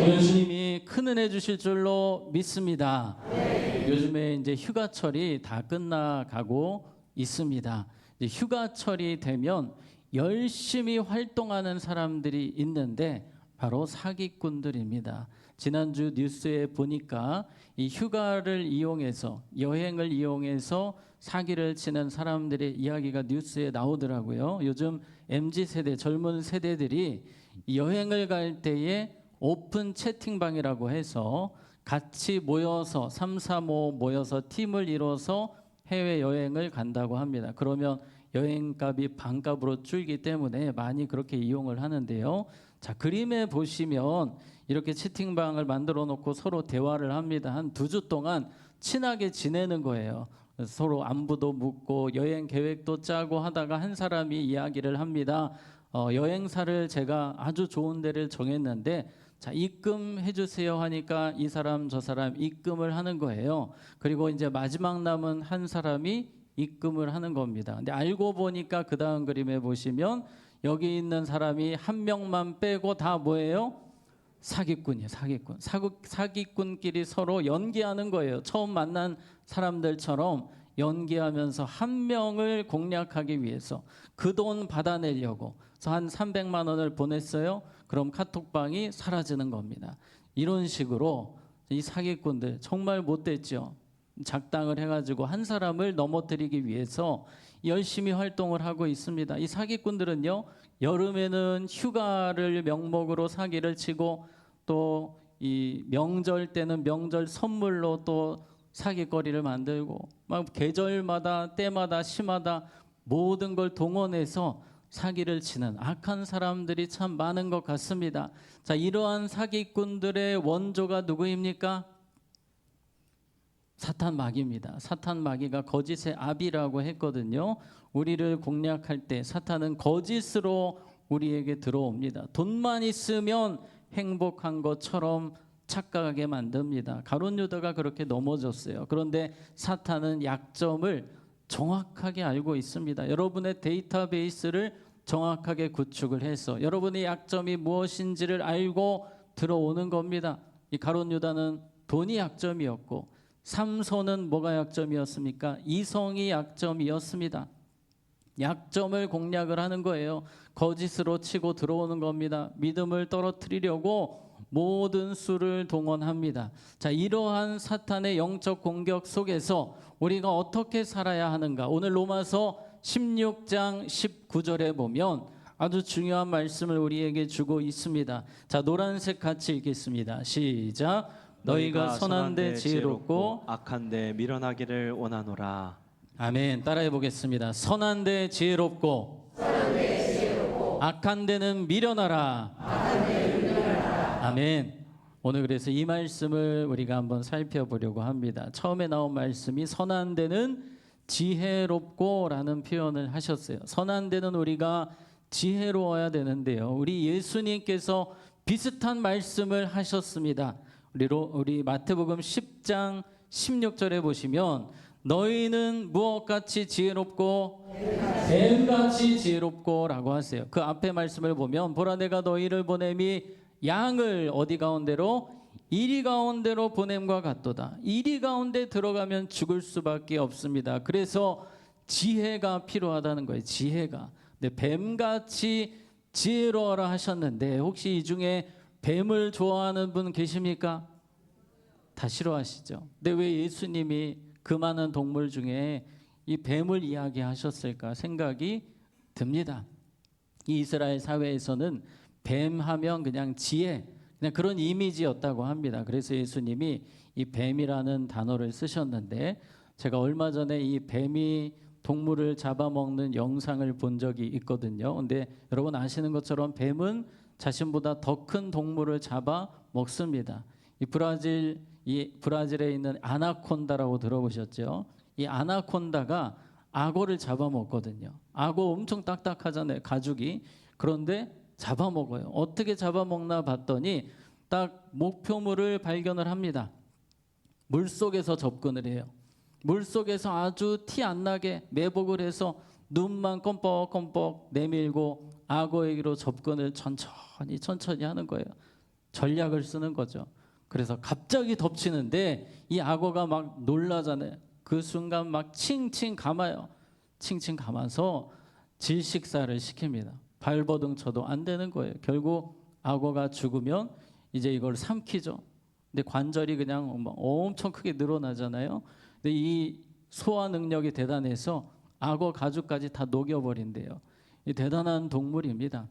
예수님이 큰 은혜 주실 줄로 믿습니다. 요즘에 이제 휴가철이 다 끝나가고 있습니다. 이제 휴가철이 되면 열심히 활동하는 사람들이 있는데 바로 사기꾼들입니다. 지난주 뉴스에 보니까 이 휴가를 이용해서 여행을 이용해서 사기를 치는 사람들의 이야기가 뉴스에 나오더라고요. 요즘 MZ세대 젊은 세대들이 여행을 갈 때에 오픈 채팅방이라고 해서 같이 모여서 3, 4, 5 모여서 팀을 이뤄서 해외여행을 간다고 합니다. 그러면 여행값이 반값으로 줄기 때문에 많이 그렇게 이용을 하는데요. 자, 그림에 보시면 이렇게 채팅방을 만들어 놓고 서로 대화를 합니다. 한 2주 동안 친하게 지내는 거예요. 서로 안부도 묻고 여행 계획도 짜고 하다가 한 사람이 이야기를 합니다. 여행사를 제가 아주 좋은 데를 정했는데 자, 입금해 주세요 하니까 이 사람 저 사람 입금을 하는 거예요. 그리고 이제 마지막 남은 한 사람이 입금을 하는 겁니다. 근데 알고 보니까 그 다음 그림에 보시면 여기 있는 사람이 한 명만 빼고 다 뭐예요? 사기꾼이에요. 사기꾼. 사기꾼끼리 서로 연기하는 거예요. 처음 만난 사람들처럼 연기하면서 한 명을 공략하기 위해서 그 돈 받아내려고. 그래서 한 300만 원을 보냈어요. 그럼 카톡방이 사라지는 겁니다. 이런 식으로 이 사기꾼들 정말 못됐죠. 작당을 해가지고 한 사람을 넘어뜨리기 위해서 열심히 활동을 하고 있습니다. 이 사기꾼들은요, 여름에는 휴가를 명목으로 사기를 치고 또 이 명절 때는 명절 선물로 또 사기거리를 만들고 막 계절마다 때마다 시마다 모든 걸 동원해서 사기를 치는 악한 사람들이 참 많은 것 같습니다. 자, 이러한 사기꾼들의 원조가 누구입니까? 사탄 마귀입니다. 사탄 마귀가 거짓의 아비라고 했거든요. 우리를 공략할 때 사탄은 거짓으로 우리에게 들어옵니다. 돈만 있으면 행복한 것처럼 착각하게 만듭니다. 가룟 유다가 그렇게 넘어졌어요. 그런데 사탄은 약점을 정확하게 알고 있습니다. 여러분의 데이터베이스를 정확하게 구축을 해서 여러분의 약점이 무엇인지를 알고 들어오는 겁니다. 이 가룟 유다는 돈이 약점이었고 삼손은 뭐가 약점이었습니까? 이성이 약점이었습니다. 약점을 공략을 하는 거예요. 거짓으로 치고 들어오는 겁니다. 믿음을 떨어뜨리려고 모든 수를 동원합니다. 자, 이러한 사탄의 영적 공격 속에서 우리가 어떻게 살아야 하는가? 오늘 로마서 16장 19절에 보면 아주 중요한 말씀을 우리에게 주고 있습니다. 자, 노란색 같이 읽겠습니다. 시작. 너희가 선한데 지혜롭고 악한데 미련하기를 원하노라. 아멘. 따라해 보겠습니다. 선한데 지혜롭고 악한 데는 미련하라. 아멘. 오늘 그래서 이 말씀을 우리가 한번 살펴보려고 합니다. 처음에 나온 말씀이 선한 데는 지혜롭고 라는 표현을 하셨어요. 선한 데는 우리가 지혜로워야 되는데요. 우리 예수님께서 비슷한 말씀을 하셨습니다. 우리 마태복음 10장 16절에 보시면 너희는 무엇같이 지혜롭고 뱀같이 지혜롭고 라고 하세요. 그 앞에 말씀을 보면 보라 내가 너희를 보냄이 양을 어디 가운데로? 이리 가운데로 보냄과 같도다. 이리 가운데 들어가면 죽을 수밖에 없습니다. 그래서 지혜가 필요하다는 거예요. 지혜가. 근데 뱀같이 지혜로워라 하셨는데 혹시 이 중에 뱀을 좋아하는 분 계십니까? 다 싫어하시죠. 근데 왜 예수님이 그 많은 동물 중에 이 뱀을 이야기하셨을까 생각이 듭니다. 이 이스라엘 사회에서는 뱀하면 그냥 지혜, 그냥 그런 이미지였다고 합니다. 그래서 예수님이 이 뱀이라는 단어를 쓰셨는데 제가 얼마 전에 이 뱀이 동물을 잡아먹는 영상을 본 적이 있거든요. 근데 여러분 아시는 것처럼 뱀은 자신보다 더 큰 동물을 잡아 먹습니다. 이 브라질에 있는 아나콘다라고 들어보셨죠? 이 아나콘다가 악어를 잡아먹거든요. 악어 엄청 딱딱하잖아요, 가죽이. 그런데 잡아먹어요. 어떻게 잡아먹나 봤더니 딱 목표물을 발견을 합니다. 물속에서 접근을 해요. 물속에서 아주 티 안 나게 매복을 해서 눈만 껌뻑껌뻑 내밀고 악어에게로 접근을 천천히 하는 거예요. 전략을 쓰는 거죠. 그래서 갑자기 덮치는데 이 악어가 막 놀라잖아요. 그 순간 막 칭칭 감아요. 칭칭 감아서 질식사를 시킵니다. 발버둥 쳐도 안 되는 거예요. 결국 악어가 죽으면 이제 이걸 삼키죠. 근데 관절이 그냥 막 엄청 크게 늘어나잖아요. 근데 이 소화 능력이 대단해서 악어 가죽까지 다 녹여버린대요. 이 대단한 동물입니다.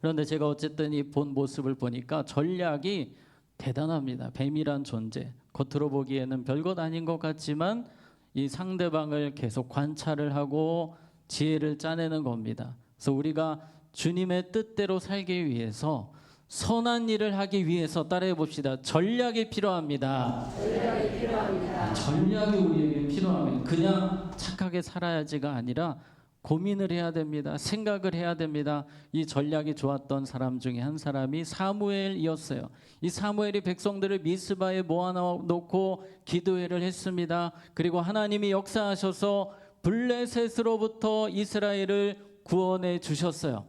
그런데 제가 어쨌든 이 본 모습을 보니까 전략이 대단합니다. 뱀이란 존재. 겉으로 보기에는 별것 아닌 것 같지만 이 상대방을 계속 관찰을 하고 지혜를 짜내는 겁니다. 그래서 우리가 주님의 뜻대로 살기 위해서 선한 일을 하기 위해서 따라해 봅시다. 전략이 필요합니다. 전략이 우리에게 필요합니다. 그냥 착하게 살아야지가 아니라 고민을 해야 됩니다. 생각을 해야 됩니다. 이 전략이 좋았던 사람 중에 한 사람이 사무엘이었어요. 이 사무엘이 백성들을 미스바에 모아놓고 기도회를 했습니다. 그리고 하나님이 역사하셔서 블레셋으로부터 이스라엘을 구원해 주셨어요.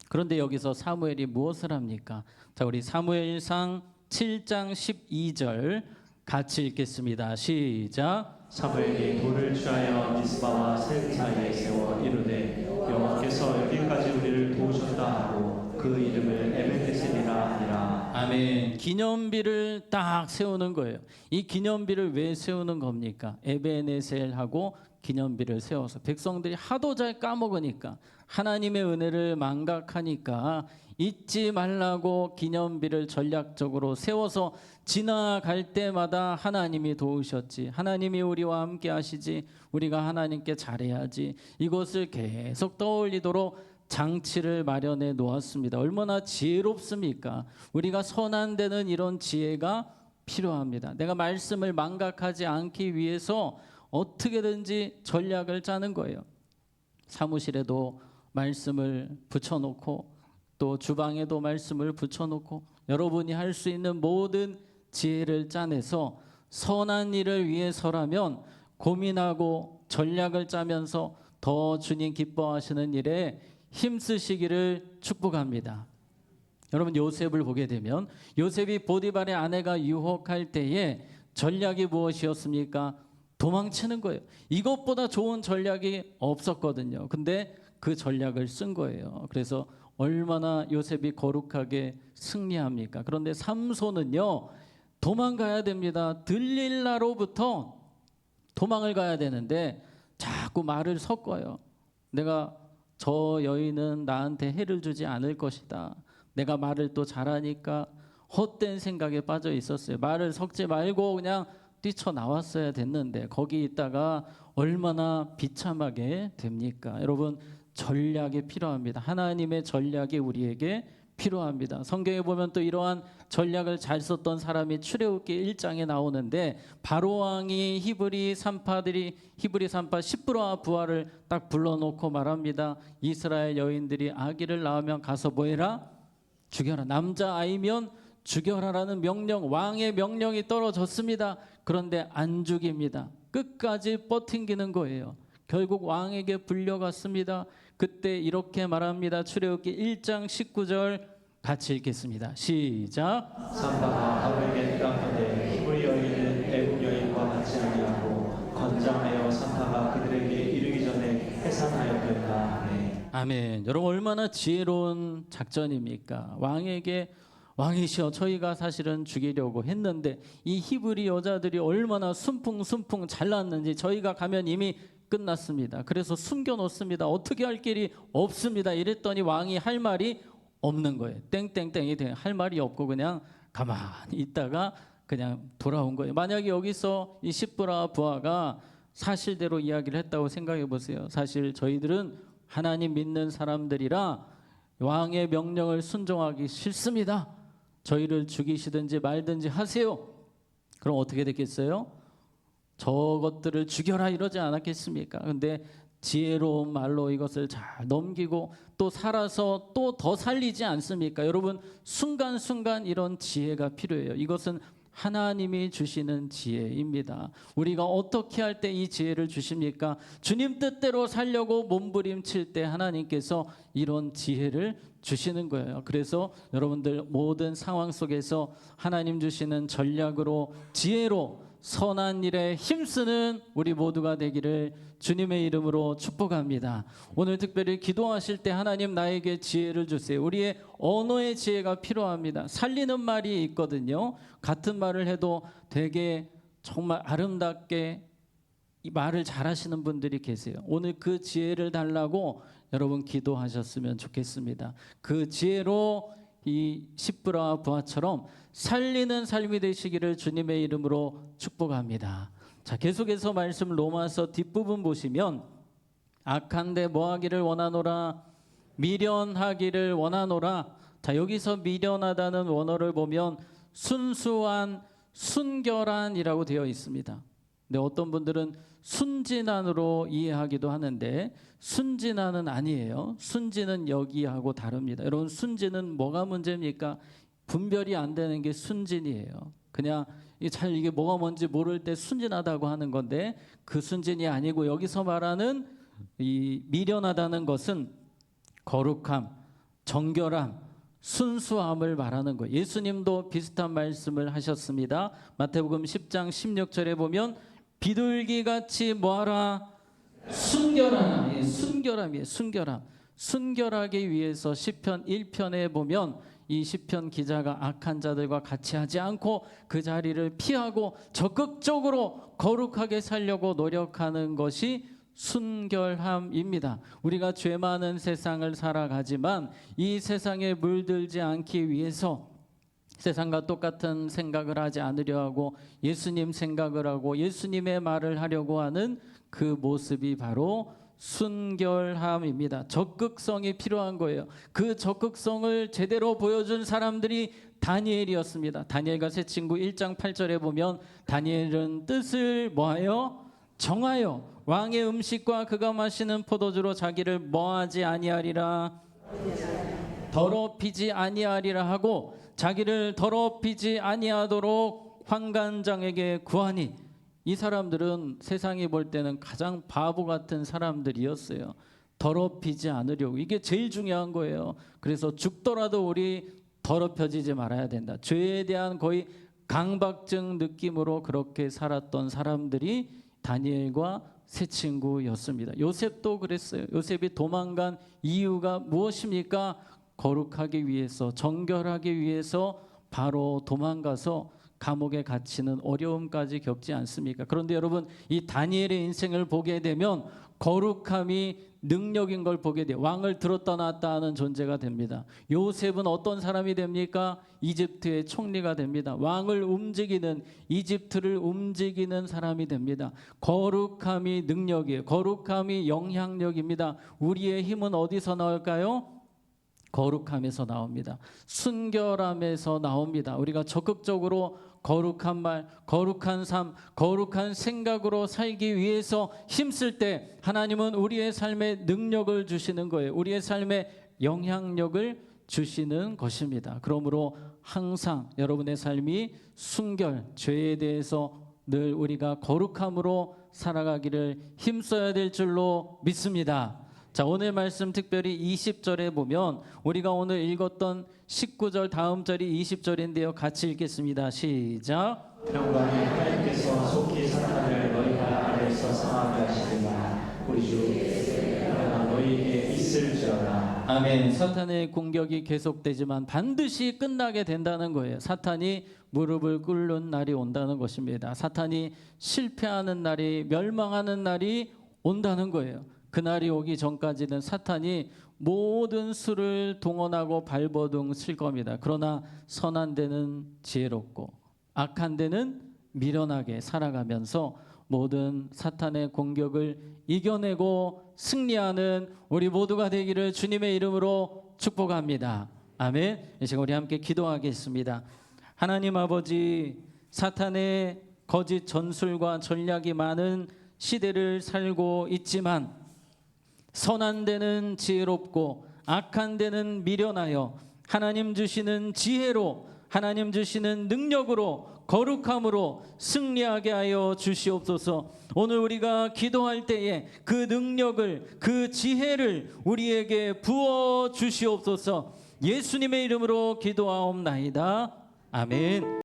그런데 여기서 사무엘이 무엇을 합니까? 자, 우리 사무엘상 7장 12절 같이 읽겠습니다. 시작. 사무엘이 돌을 취하여 미스바와 셀 사이에 세워 이르되 여호와께서 여기까지 우리를 도우셨다 하고 그 이름을 에베네셀이라 하니라. 아멘. 기념비를 딱 세우는 거예요. 이 기념비를 왜 세우는 겁니까? 에베네셀하고 기념비를 세워서 백성들이 하도 잘 까먹으니까 하나님의 은혜를 망각하니까 잊지 말라고 기념비를 전략적으로 세워서 지나갈 때마다 하나님이 도우셨지, 하나님이 우리와 함께 하시지, 우리가 하나님께 잘해야지, 이것을 계속 떠올리도록 장치를 마련해 놓았습니다. 얼마나 지혜롭습니까? 우리가 선한 데는 이런 지혜가 필요합니다. 내가 말씀을 망각하지 않기 위해서 어떻게든지 전략을 짜는 거예요. 사무실에도 말씀을 붙여놓고 또 주방에도 말씀을 붙여놓고 여러분이 할 수 있는 모든 지혜를 짜내서 선한 일을 위해서라면 고민하고 전략을 짜면서 더 주님 기뻐하시는 일에 힘쓰시기를 축복합니다. 여러분 요셉을 보게 되면 요셉이 보디발의 아내가 유혹할 때에 전략이 무엇이었습니까? 도망치는 거예요. 이것보다 좋은 전략이 없었거든요. 근데 그 전략을 쓴 거예요. 그래서 얼마나 요셉이 거룩하게 승리합니까? 그런데 삼손은요, 도망가야 됩니다. 들릴라로부터 도망을 가야 되는데 자꾸 말을 섞어요. 내가 저 여인은 나한테 해를 주지 않을 것이다. 내가 말을 또 잘하니까 헛된 생각에 빠져 있었어요. 말을 섞지 말고 그냥 뛰쳐나왔어야 됐는데 거기 있다가 얼마나 비참하게 됩니까? 여러분 전략이 필요합니다. 하나님의 전략이 우리에게 필요합니다. 성경에 보면 또 이러한 전략을 잘 썼던 사람이 출애굽기 1장에 나오는데 바로 왕이 히브리 산파 시브라 부하를 딱 불러놓고 말합니다. 이스라엘 여인들이 아기를 낳으면 가서 뭐 해라? 죽여라. 남자 아이면 죽여라라는 명령, 왕의 명령이 떨어졌습니다. 그런데 안 죽입니다. 끝까지 버팅기는 거예요. 결국 왕에게 불려갔습니다. 그때 이렇게 말합니다. 출애굽기 1장 19절 같이 읽겠습니다. 시작. 산바가 아브에게 대답하되 히브리 여인은 애국 여인과 같지 아니하고 건장하여 산바가 그들에게 이르기 전에 해산하였도다. 아멘. 아멘. 여러분 얼마나 지혜로운 작전입니까? 왕이시여 저희가 사실은 죽이려고 했는데 이 히브리 여자들이 얼마나 순풍 잘났는지 저희가 가면 이미 끝났습니다. 그래서 숨겨놓습니다. 어떻게 할 길이 없습니다. 이랬더니 왕이 할 말이 없는 거예요. 땡땡땡이 할 말이 없고 그냥 가만히 있다가 그냥 돌아온 거예요. 만약에 여기서 이 시브라 부하가 사실대로 이야기를 했다고 생각해 보세요. 사실 저희들은 하나님 믿는 사람들이라 왕의 명령을 순종하기 싫습니다. 저희를 죽이시든지 말든지 하세요. 그럼 어떻게 됐겠어요? 저것들을 죽여라 이러지 않았겠습니까? 근데 지혜로운 말로 이것을 잘 넘기고 또 살아서 또 더 살리지 않습니까? 여러분 순간순간 이런 지혜가 필요해요. 이것은 하나님이 주시는 지혜입니다. 우리가 어떻게 할 때 이 지혜를 주십니까? 주님 뜻대로 살려고 몸부림칠 때 하나님께서 이런 지혜를 주시는 거예요. 그래서 여러분들 모든 상황 속에서 하나님 주시는 전략으로 지혜로 선한 일에 힘쓰는 우리 모두가 되기를 주님의 이름으로 축복합니다. 오늘 특별히 기도하실 때 하나님 나에게 지혜를 주세요. 우리의 언어의 지혜가 필요합니다. 살리는 말이 있거든요. 같은 말을 해도 되게 정말 아름답게 이 말을 잘하시는 분들이 계세요. 오늘 그 지혜를 달라고 여러분 기도하셨으면 좋겠습니다. 그 지혜로 이 십부라와 부하처럼 살리는 삶이 되시기를 주님의 이름으로 축복합니다. 자, 계속해서 말씀 로마서 뒷부분 보시면 악한데 뭐하기를 원하노라 미련하기를 원하노라. 자, 여기서 미련하다는 원어를 보면 순수한 순결한이라고 되어 있습니다. 근데 어떤 분들은 순진한으로 이해하기도 하는데 순진한은 아니에요. 순진은 여기하고 다릅니다. 여러분 순진은 뭐가 문제입니까? 분별이 안 되는 게 순진이에요. 그냥 이게 뭐가 뭔지 모를 때 순진하다고 하는 건데 그 순진이 아니고 여기서 말하는 이 미련하다는 것은 거룩함, 정결함, 순수함을 말하는 거예요. 예수님도 비슷한 말씀을 하셨습니다. 마태복음 10장 16절에 보면 비둘기같이 뭐하라? 순결하라. 예, 순결함이에요. 순결함. 순결하기 위해서 시편 1편에 보면 이 시편 기자가 악한 자들과 같이 하지 않고 그 자리를 피하고 적극적으로 거룩하게 살려고 노력하는 것이 순결함입니다. 우리가 죄 많은 세상을 살아가지만 이 세상에 물들지 않기 위해서 세상과 똑같은 생각을 하지 않으려 하고 예수님 생각을 하고 예수님의 말을 하려고 하는 그 모습이 바로 순결함입니다. 적극성이 필요한 거예요. 그 적극성을 제대로 보여준 사람들이 다니엘이었습니다. 다니엘과 세 친구 1장 8절에 보면 다니엘은 뜻을 뭐하여? 정하여 왕의 음식과 그가 마시는 포도주로 자기를 뭐하지 아니하리라? 더럽히지 아니하리라 하고 자기를 더럽히지 아니하도록 환관장에게 구하니. 이 사람들은 세상이 볼 때는 가장 바보 같은 사람들이었어요. 더럽히지 않으려고. 이게 제일 중요한 거예요. 그래서 죽더라도 우리 더럽혀지지 말아야 된다. 죄에 대한 거의 강박증 느낌으로 그렇게 살았던 사람들이 다니엘과 세 친구였습니다. 요셉도 그랬어요. 요셉이 도망간 이유가 무엇입니까? 거룩하기 위해서, 정결하기 위해서 바로 도망가서 감옥에 갇히는 어려움까지 겪지 않습니까? 그런데 여러분 이 다니엘의 인생을 보게 되면 거룩함이 능력인 걸 보게 돼요. 왕을 들었다 놨다 하는 존재가 됩니다. 요셉은 어떤 사람이 됩니까? 이집트의 총리가 됩니다. 왕을 움직이는, 이집트를 움직이는 사람이 됩니다. 거룩함이 능력이에요. 거룩함이 영향력입니다. 우리의 힘은 어디서 나올까요? 거룩함에서 나옵니다. 순결함에서 나옵니다. 우리가 적극적으로 거룩한 말, 거룩한 삶, 거룩한 생각으로 살기 위해서 힘쓸 때 하나님은 우리의 삶에 능력을 주시는 거예요. 우리의 삶에 영향력을 주시는 것입니다. 그러므로 항상 여러분의 삶이 순결, 죄에 대해서 늘 우리가 거룩함으로 살아가기를 힘써야 될 줄로 믿습니다. 자, 오늘 말씀 특별히 20절에 보면 우리가 오늘 읽었던 19절 다음 절이 20절인데요. 같이 읽겠습니다. 시작. 평강의 하나님께서 속히 사탄을 너희가 아래서 상하게 하시리라. 우리 주 예수가 너희에게 있을지어다. 아멘. 사탄의 공격이 계속되지만 반드시 끝나게 된다는 거예요. 사탄이 무릎을 꿇는 날이 온다는 것입니다. 사탄이 실패하는 날이, 멸망하는 날이 온다는 거예요. 그날이 오기 전까지는 사탄이 모든 수를 동원하고 발버둥 칠 겁니다. 그러나 선한 데는 지혜롭고 악한 데는 미련하게 살아가면서 모든 사탄의 공격을 이겨내고 승리하는 우리 모두가 되기를 주님의 이름으로 축복합니다. 아멘. 이 시간 우리 함께 기도하겠습니다. 하나님 아버지, 사탄의 거짓 전술과 전략이 많은 시대를 살고 있지만 선한 데는 지혜롭고 악한 데는 미련하여 하나님 주시는 지혜로 하나님 주시는 능력으로 거룩함으로 승리하게 하여 주시옵소서. 오늘 우리가 기도할 때에 그 능력을 그 지혜를 우리에게 부어 주시옵소서. 예수님의 이름으로 기도하옵나이다. 아멘.